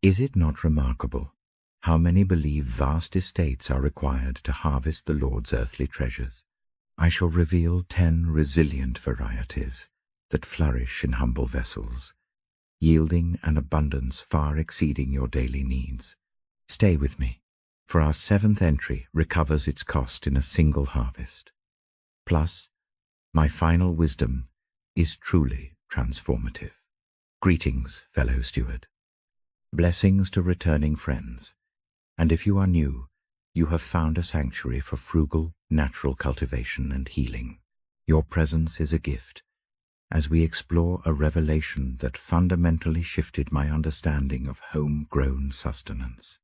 Is it not remarkable how many believe vast estates are required to harvest the Lord's earthly treasures? I shall reveal 10 resilient varieties that flourish in humble vessels, yielding an abundance far exceeding your daily needs. Stay with me, for our 7th entry recovers its cost in a single harvest. Plus, my final wisdom is truly transformative. Greetings, fellow steward. Blessings to returning friends. And if you are new, you have found a sanctuary for frugal, natural cultivation and healing. Your presence is a gift, as we explore a revelation that fundamentally shifted my understanding of home-grown sustenance.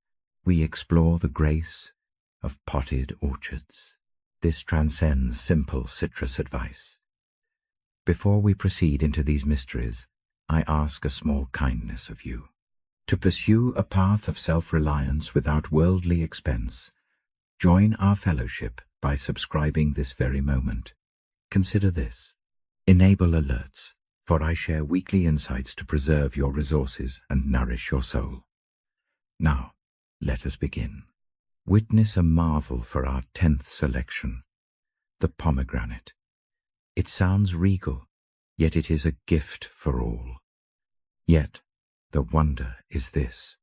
We explore the grace of potted orchards. This transcends simple citrus advice. Before we proceed into these mysteries, I ask a small kindness of you. To pursue a path of self-reliance without worldly expense, join our fellowship by subscribing this very moment. Consider this. Enable alerts, for I share weekly insights to preserve your resources and nourish your soul. Now, let us begin. Witness a marvel for our 10th selection, the pomegranate. It sounds regal, yet it is a gift for all. Yet, the wonder is this.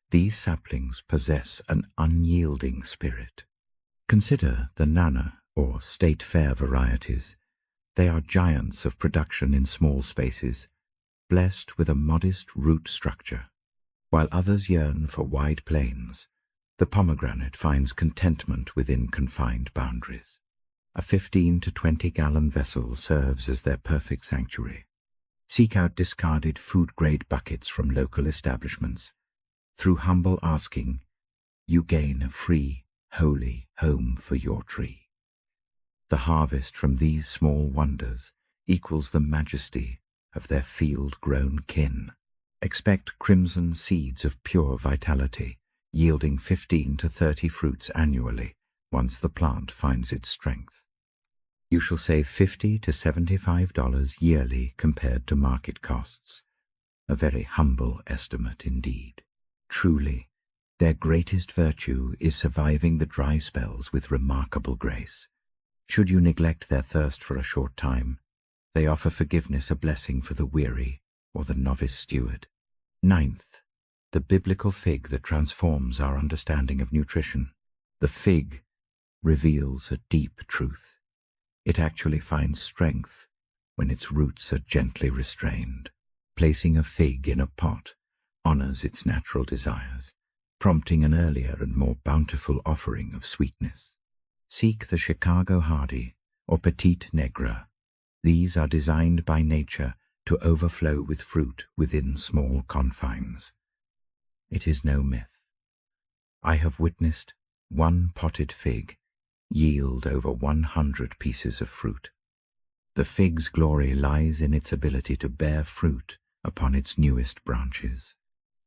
These saplings possess an unyielding spirit. Consider the Nana or State Fair varieties. They are giants of production in small spaces, blessed with a modest root structure. While others yearn for wide plains, the pomegranate finds contentment within confined boundaries. A 15 to 20-gallon vessel serves as their perfect sanctuary. Seek out discarded food-grade buckets from local establishments. Through humble asking, you gain a free, holy home for your tree. The harvest from these small wonders equals the majesty of their field-grown kin. Expect crimson seeds of pure vitality, yielding 15 to 30 fruits annually once the plant finds its strength. You shall save $50 to $75 yearly compared to market costs. A very humble estimate indeed. Truly, their greatest virtue is surviving the dry spells with remarkable grace. Should you neglect their thirst for a short time, they offer forgiveness, a blessing for the weary or the novice steward. 9th, the biblical fig that transforms our understanding of nutrition. The fig reveals a deep truth. It actually finds strength when its roots are gently restrained. Placing a fig in a pot honors its natural desires, prompting an earlier and more bountiful offering of sweetness. Seek the Chicago Hardy or Petite Negra. These are designed by nature to overflow with fruit within small confines. It is no myth. I have witnessed one potted fig yield over 100 pieces of fruit. The fig's glory lies in its ability to bear fruit upon its newest branches.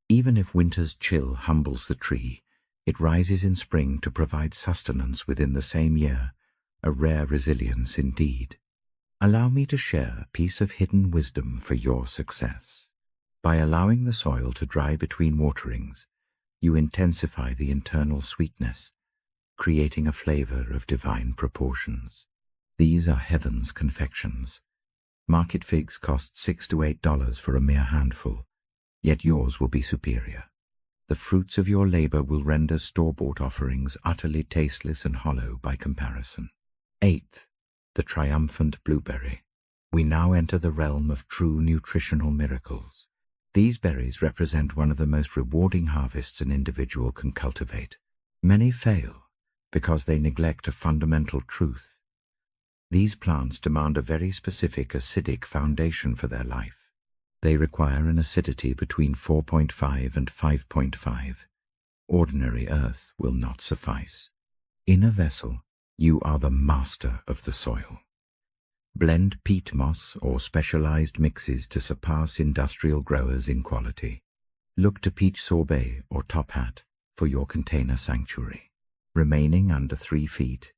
Even if winter's chill humbles the tree, it rises in spring to provide sustenance within the same year, a rare resilience indeed. Allow me to share a piece of hidden wisdom for your success. By allowing the soil to dry between waterings, you intensify the internal sweetness, creating a flavor of divine proportions. These are heaven's confections. Market figs cost $6 to $8 for a mere handful, yet yours will be superior. The fruits of your labor will render store-bought offerings utterly tasteless and hollow by comparison. 8th, the triumphant blueberry. We now enter the realm of true nutritional miracles. These berries represent one of the most rewarding harvests an individual can cultivate. Many fail because they neglect a fundamental truth. These plants demand a very specific acidic foundation for their life. They require an acidity between 4.5 and 5.5. Ordinary earth will not suffice. In a vessel, you are the master of the soil. Blend peat moss or specialized mixes to surpass industrial growers in quality. Look to peach sorbet or top hat for your container sanctuary. Remaining under 3 feet,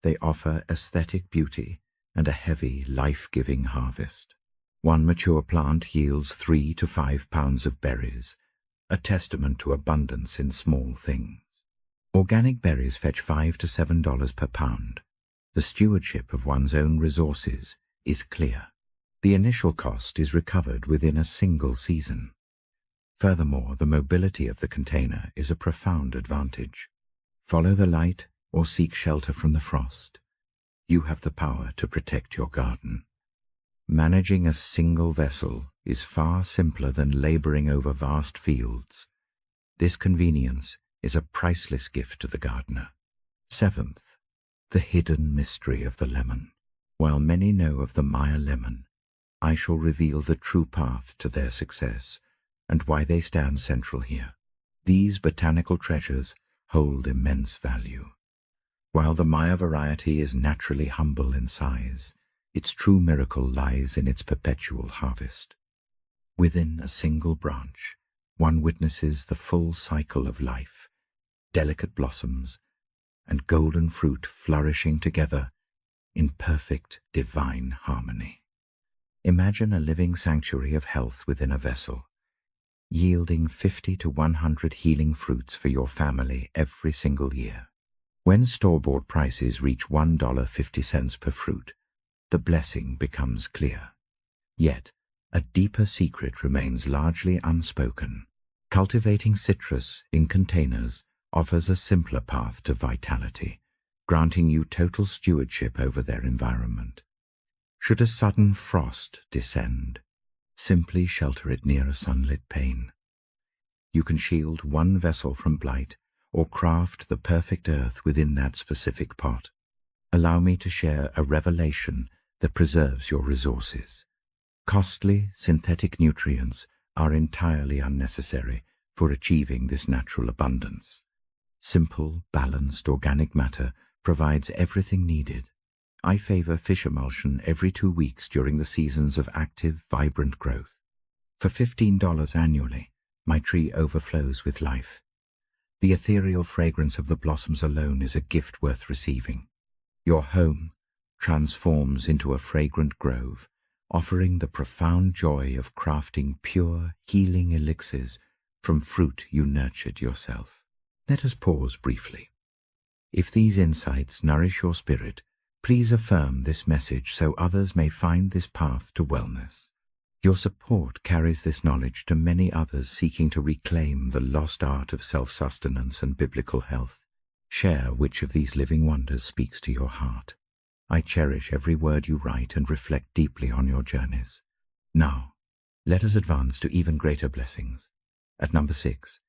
they offer aesthetic beauty and a heavy, life-giving harvest. One mature plant yields 3 to 5 pounds of berries, a testament to abundance in small things. Organic berries fetch $5 to $7 per pound. The stewardship of one's own resources is clear. The initial cost is recovered within a single season. Furthermore, the mobility of the container is a profound advantage. Follow the light or seek shelter from the frost. You have the power to protect your garden. Managing a single vessel is far simpler than laboring over vast fields. This convenience is a priceless gift to the gardener. Seventh, the hidden mystery of the lemon. While many know of the Meyer lemon, I shall reveal the true path to their success and why they stand central here. These botanical treasures hold immense value. While the Meyer variety is naturally humble in size, its true miracle lies in its perpetual harvest. Within a single branch, one witnesses the full cycle of life, delicate blossoms, and golden fruit flourishing together in perfect divine harmony. Imagine a living sanctuary of health within a vessel, yielding 50 to 100 healing fruits for your family every single year. When store-bought prices reach $1.50 per fruit, the blessing becomes clear. Yet, a deeper secret remains largely unspoken. Cultivating citrus in containers offers a simpler path to vitality, granting you total stewardship over their environment. Should a sudden frost descend, simply shelter it near a sunlit pane. You can shield one vessel from blight or craft the perfect earth within that specific pot. Allow me to share a revelation that preserves your resources. Costly synthetic nutrients are entirely unnecessary for achieving this natural abundance. Simple, balanced organic matter provides everything needed. I favor fish emulsion every 2 weeks during the seasons of active, vibrant growth. For $15 annually, my tree overflows with life. The ethereal fragrance of the blossoms alone is a gift worth receiving. Your home transforms into a fragrant grove, offering the profound joy of crafting pure, healing elixirs from fruit you nurtured yourself. Let us pause briefly. If these insights nourish your spirit, please affirm this message so others may find this path to wellness. Your support carries this knowledge to many others seeking to reclaim the lost art of self-sustenance and biblical health. Share which of these living wonders speaks to your heart. I cherish every word you write and reflect deeply on your journeys. Now, let us advance to even greater blessings. At number 6,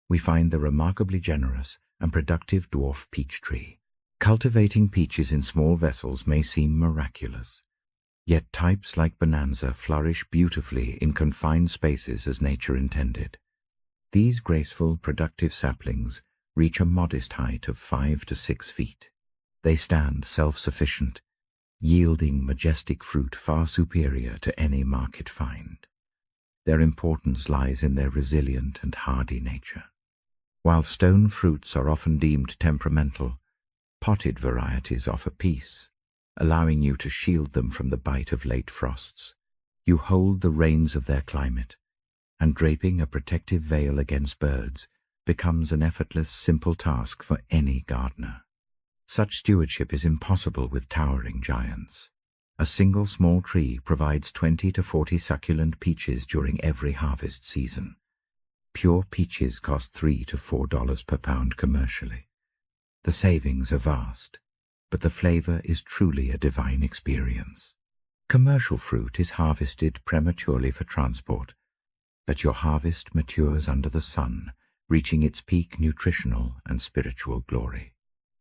we find the remarkably generous and productive dwarf peach tree. Cultivating peaches in small vessels may seem miraculous. Yet types like Bonanza flourish beautifully in confined spaces as nature intended. These graceful, productive saplings reach a modest height of 5 to 6 feet. They stand self-sufficient, yielding majestic fruit far superior to any market find. Their importance lies in their resilient and hardy nature. While stone fruits are often deemed temperamental, potted varieties offer peace, allowing you to shield them from the bite of late frosts. You hold the reins of their climate, and draping a protective veil against birds becomes an effortless, simple task for any gardener. Such stewardship is impossible with towering giants. A single small tree provides 20 to 40 succulent peaches during every harvest season. Pure peaches cost $3 to $4 per pound commercially. The savings are vast, but the flavor is truly a divine experience. Commercial fruit is harvested prematurely for transport, but your harvest matures under the sun, reaching its peak nutritional and spiritual glory.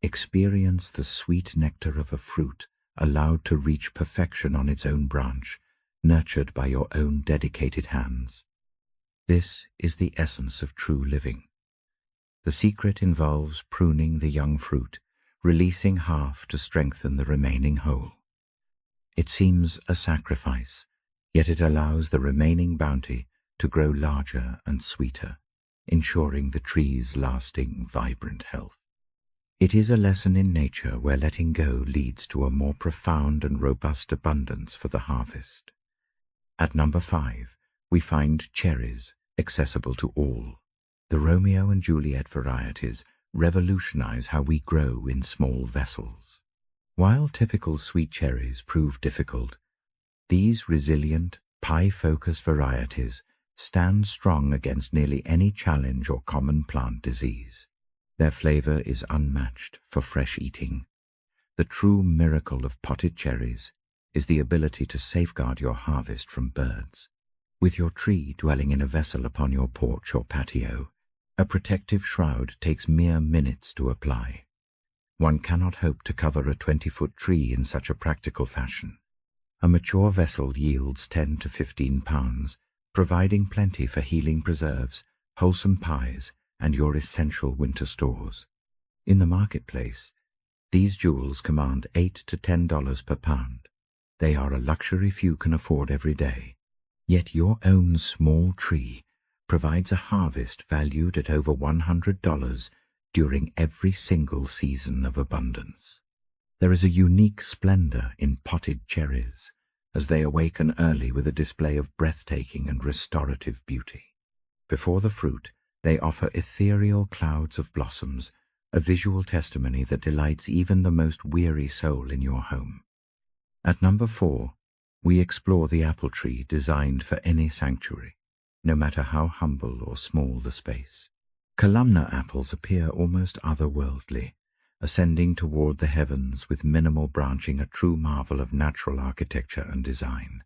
Experience the sweet nectar of a fruit allowed to reach perfection on its own branch, nurtured by your own dedicated hands. This is the essence of true living. The secret involves pruning the young fruit, releasing half to strengthen the remaining whole. It seems a sacrifice, yet it allows the remaining bounty to grow larger and sweeter, ensuring the tree's lasting, vibrant health. It is a lesson in nature where letting go leads to a more profound and robust abundance for the harvest. At number 5, we find cherries, accessible to all. The Romeo and Juliet varieties revolutionize how we grow in small vessels. While typical sweet cherries prove difficult, these resilient, pie-focused varieties stand strong against nearly any challenge or common plant disease. Their flavor is unmatched for fresh eating. The true miracle of potted cherries is the ability to safeguard your harvest from birds. With your tree dwelling in a vessel upon your porch or patio, a protective shroud takes mere minutes to apply. One cannot hope to cover a 20-foot tree in such a practical fashion. A mature vessel yields 10 to 15 pounds, providing plenty for healing preserves, wholesome pies, and your essential winter stores. In the marketplace, these jewels command $8 to $10 per pound. They are a luxury few can afford every day. Yet your own small tree provides a harvest valued at over $100 during every single season of abundance. There is a unique splendor in potted cherries, as they awaken early with a display of breathtaking and restorative beauty. Before the fruit, they offer ethereal clouds of blossoms, a visual testimony that delights even the most weary soul in your home. At number 4, we explore the apple tree designed for any sanctuary, no matter how humble or small the space. Columnar apples appear almost otherworldly, ascending toward the heavens with minimal branching, a true marvel of natural architecture and design.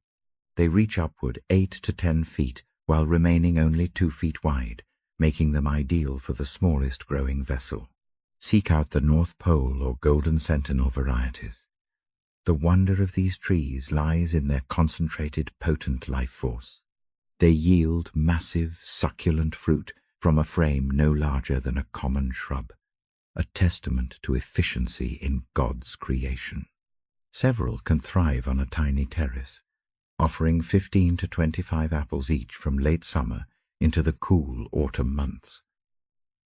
They reach upward 8 to 10 feet while remaining only 2 feet wide, making them ideal for the smallest growing vessel. Seek out the North Pole or Golden Sentinel varieties. The wonder of these trees lies in their concentrated, potent life force. They yield massive, succulent fruit from a frame no larger than a common shrub, a testament to efficiency in God's creation. Several can thrive on a tiny terrace, offering 15 to 25 apples each from late summer into the cool autumn months.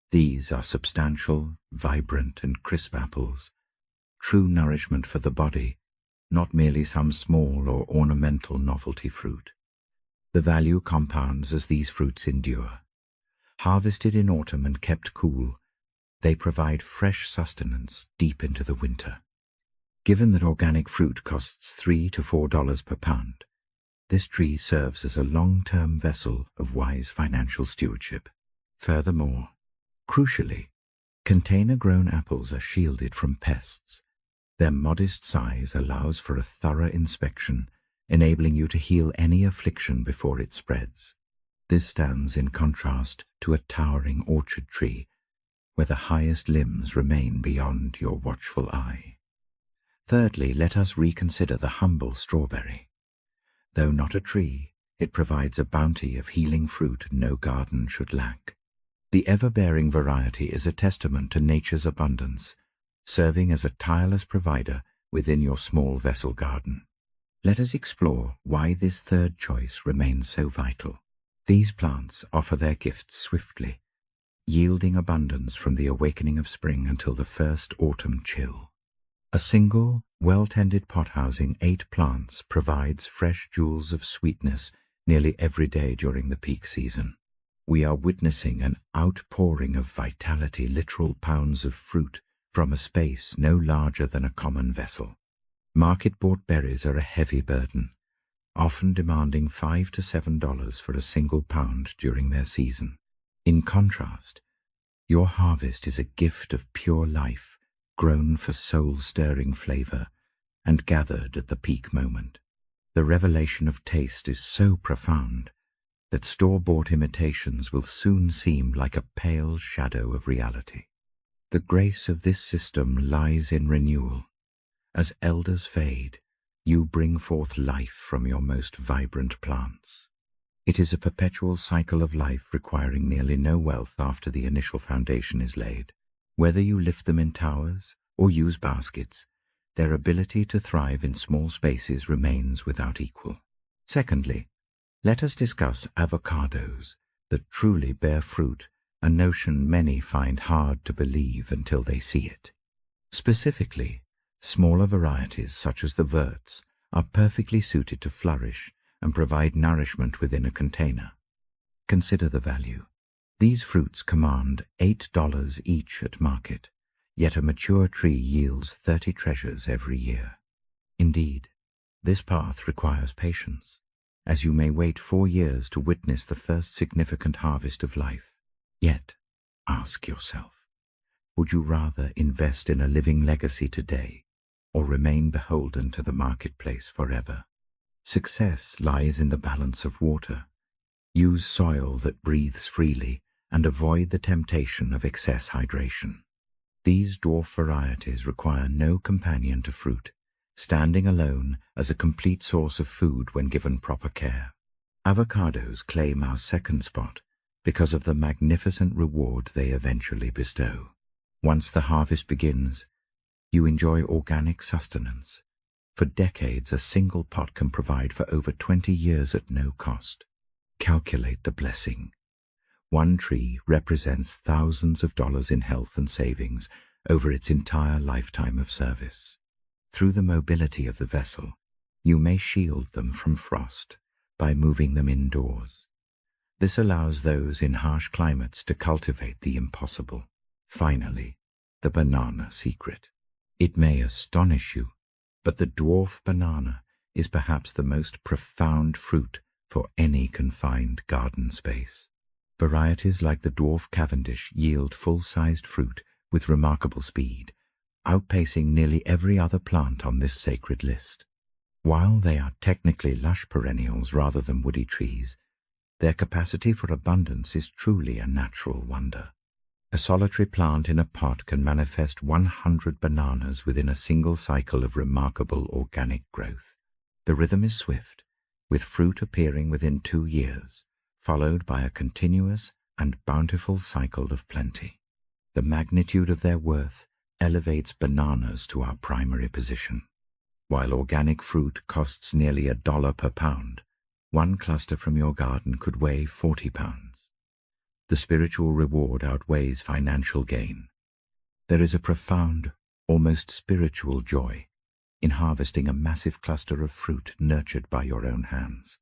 These are substantial, vibrant, and crisp apples, true nourishment for the body, not merely some small or ornamental novelty fruit. The value compounds as these fruits endure. Harvested in autumn and kept cool, they provide fresh sustenance deep into the winter. Given that organic fruit costs $3 to $4 per pound, this tree serves as a long-term vessel of wise financial stewardship. Furthermore, crucially, container-grown apples are shielded from pests. Their modest size allows for a thorough inspection, enabling you to heal any affliction before it spreads. This stands in contrast to a towering orchard tree, where the highest limbs remain beyond your watchful eye. Thirdly, let us reconsider the humble strawberry. Though not a tree, it provides a bounty of healing fruit no garden should lack. The ever-bearing variety is a testament to nature's abundance, serving as a tireless provider within your small vessel garden. Let us explore why this third choice remains so vital. These plants offer their gifts swiftly, yielding abundance from the awakening of spring until the first autumn chill. A single, well-tended pot housing 8 plants provides fresh jewels of sweetness nearly every day during the peak season. We are witnessing an outpouring of vitality, literal pounds of fruit from a space no larger than a common vessel. Market-bought berries are a heavy burden, often demanding $5 to $7 for a single pound during their season. In contrast, your harvest is a gift of pure life, grown for soul-stirring flavor, and gathered at the peak moment. The revelation of taste is so profound that store-bought imitations will soon seem like a pale shadow of reality. The grace of this system lies in renewal. As elders fade, you bring forth life from your most vibrant plants. It is a perpetual cycle of life requiring nearly no wealth after the initial foundation is laid. Whether you lift them in towers or use baskets, their ability to thrive in small spaces remains without equal. Secondly, let us discuss avocados that truly bear fruit, a notion many find hard to believe until they see it. Specifically, smaller varieties such as the verts are perfectly suited to flourish and provide nourishment within a container. Consider the value. These fruits command $8 each at market, yet a mature tree yields 30 treasures every year. Indeed, this path requires patience, as you may wait 4 years to witness the first significant harvest of life. Yet, ask yourself, would you rather invest in a living legacy today, or remain beholden to the marketplace forever? Success lies in the balance of water. Use soil that breathes freely and avoid the temptation of excess hydration. These dwarf varieties require no companion to fruit, standing alone as a complete source of food when given proper care. Avocados claim our second spot because of the magnificent reward they eventually bestow. Once the harvest begins, you enjoy organic sustenance. For decades, a single pot can provide for over 20 years at no cost. Calculate the blessing. One tree represents thousands of dollars in health and savings over its entire lifetime of service. Through the mobility of the vessel, you may shield them from frost by moving them indoors. This allows those in harsh climates to cultivate the impossible. Finally, the banana secret. It may astonish you, but the dwarf banana is perhaps the most profound fruit for any confined garden space. Varieties like the dwarf Cavendish yield full-sized fruit with remarkable speed, outpacing nearly every other plant on this sacred list. While they are technically lush perennials rather than woody trees, their capacity for abundance is truly a natural wonder. A solitary plant in a pot can manifest 100 bananas within a single cycle of remarkable organic growth. The rhythm is swift, with fruit appearing within 2 years, followed by a continuous and bountiful cycle of plenty. The magnitude of their worth elevates bananas to our primary position. While organic fruit costs nearly $1 per pound, one cluster from your garden could weigh 40 pounds. The spiritual reward outweighs financial gain. There is a profound, almost spiritual joy in harvesting a massive cluster of fruit nurtured by your own hands.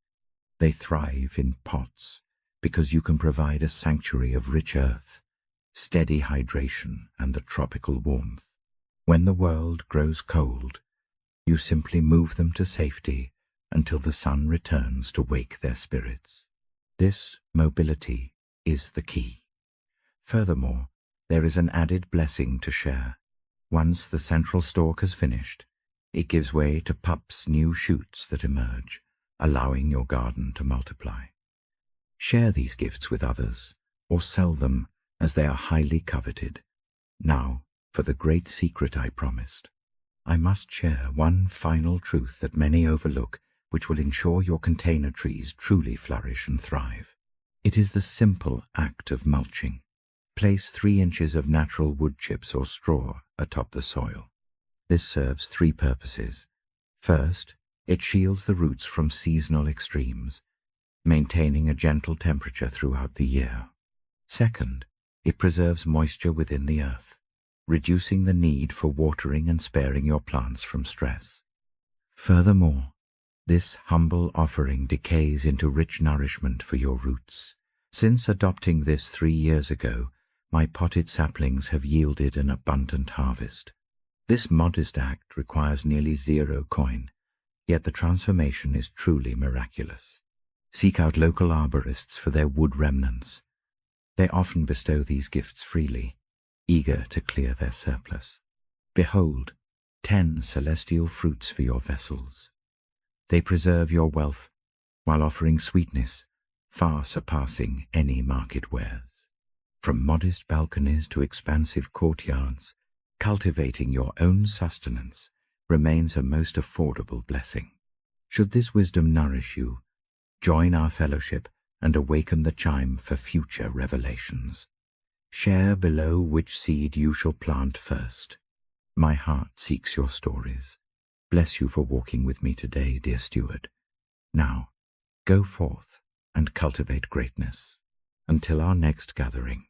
They thrive in pots because you can provide a sanctuary of rich earth, steady hydration, and the tropical warmth. When the world grows cold, you simply move them to safety until the sun returns to wake their spirits. This mobility is the key. Furthermore, there is an added blessing to share. Once the central stalk has finished, it gives way to pups, new shoots that emerge, allowing your garden to multiply. Share these gifts with others, or sell them as they are highly coveted. Now, for the great secret I promised. I must share one final truth that many overlook, which will ensure your container trees truly flourish and thrive. It is the simple act of mulching. Place 3 inches of natural wood chips or straw atop the soil. This serves 3 purposes. First, it shields the roots from seasonal extremes, maintaining a gentle temperature throughout the year. Second, it preserves moisture within the earth, reducing the need for watering and sparing your plants from stress. Furthermore, this humble offering decays into rich nourishment for your roots. Since adopting this 3 years ago, my potted saplings have yielded an abundant harvest. This modest act requires nearly 0 coin, yet the transformation is truly miraculous. Seek out local arborists for their wood remnants. They often bestow these gifts freely, eager to clear their surplus. Behold, 10 celestial fruits for your vessels. They preserve your wealth while offering sweetness far surpassing any market wares. From modest balconies to expansive courtyards, cultivating your own sustenance remains a most affordable blessing. Should this wisdom nourish you, join our fellowship and awaken the chime for future revelations. Share below which seed you shall plant first. My heart seeks your stories. Bless you for walking with me today, dear steward. Now, go forth and cultivate greatness. Until our next gathering.